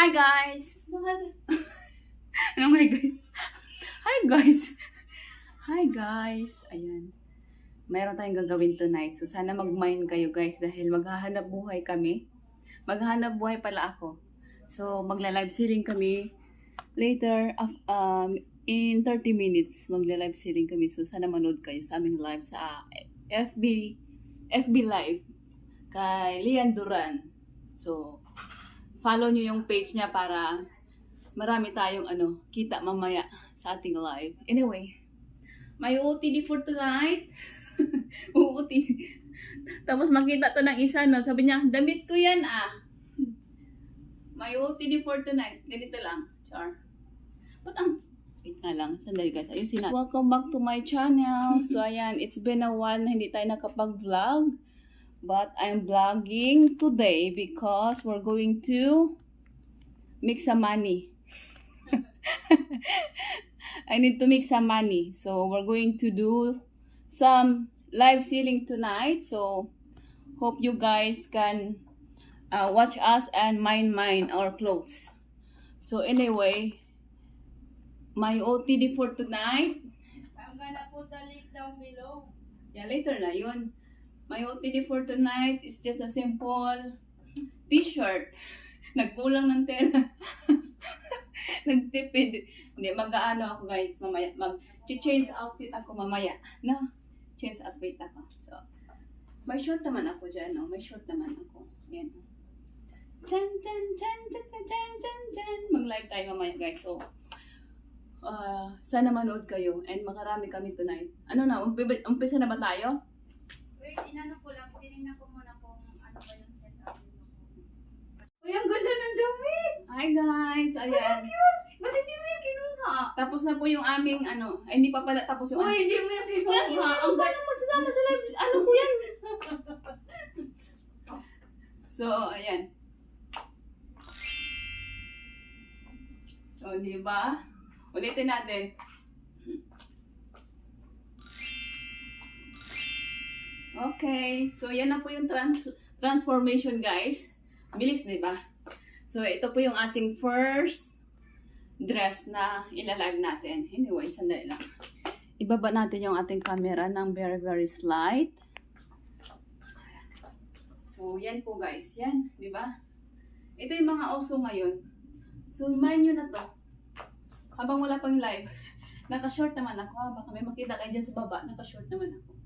Hi guys! Ano my guys? Hi guys! Hi guys! Ayan. Mayroon tayong gagawin tonight. So sana mag-mind kayo guys dahil maghahanap buhay kami. Maghahanap buhay pala ako. So magla-live selling kami later in 30 minutes. Magla-live selling kami. So sana manood kayo sa aming live sa FB Live kay Lian Duran. So follow nyo yung page niya para marami tayong kita mamaya sa ating live. Anyway, may OOTD for tonight. OOTD. Tapos makita to ng isa, no? Sabi niya, damit ko yan May OOTD for tonight. Ganito lang. Char. Wait nga lang. Sandali guys. Ayusin na. Welcome back to my channel. So ayan, it's been a while na hindi tayo nakapag-vlog. But I'm vlogging today because we're going to make some money. I need to make some money. So we're going to do some live selling tonight. So hope you guys can watch us and mine our clothes. So anyway, my OTD for tonight. I'm gonna put the link down below. Yeah, later na yun. My OTD for tonight is just a simple t-shirt. Nagkulang ng tela. Nagtipid. Hindi, mag-aano ako guys mamaya. Mag-change outfit ako mamaya. No? Change outfit ako. So, may short naman ako dyan. No? May short naman ako. Yan. Chan, chan, chan, chan, chan, chan, chan, chan. Mag-live tayo mamaya guys. So, sana manood kayo. And makarami kami tonight. Ano na? Umpisa na ba tayo? Wait, inano ko lang. Tinignan ko muna kung ano ba yung setup. Uy, ang ganda ng damit! Hi guys! Ayan. Cute! Ba't hindi mo yung kinuha? Tapos na po yung aming hindi pa pala tapos yung Uy, hindi mo yung kinuha. Ang ganda masasama sa live. Ano po yan? So, ayan. So, di ba? Ulitin natin. Okay. So, yan na po yung transformation, guys. Bilis, di ba? So, ito po yung ating first dress na ilalive natin. Anyway, sandali lang. Ibaba natin yung ating camera ng very slight. So, yan po guys. Yan, di ba? Ito yung mga uso ngayon. So, mind nyo na to. Habang wala pang live, naka-short naman ako. Baka may makita kayo dyan sa baba, naka-short naman ako.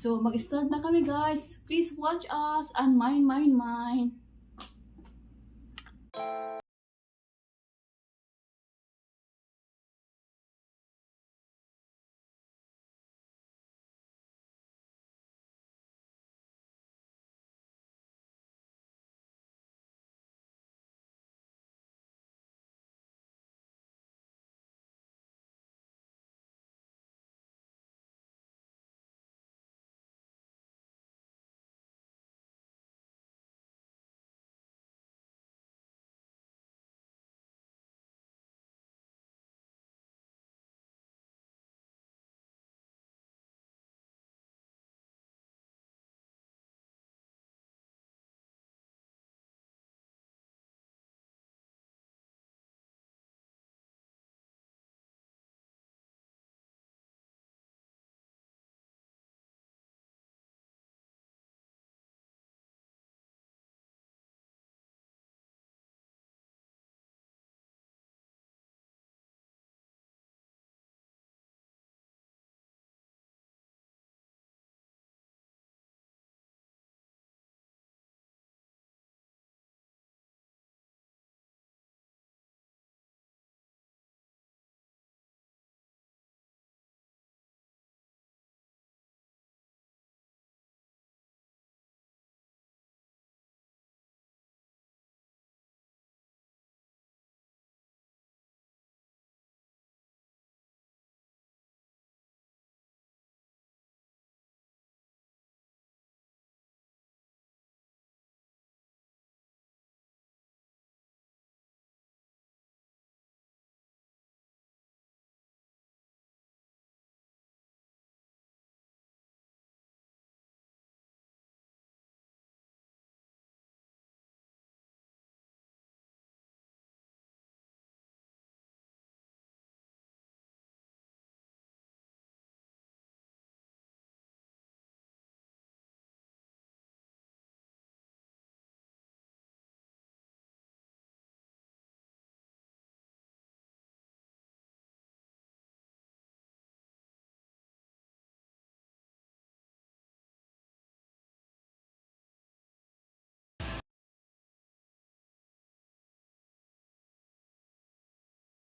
So, mag-start na kami guys. Please watch us and mine.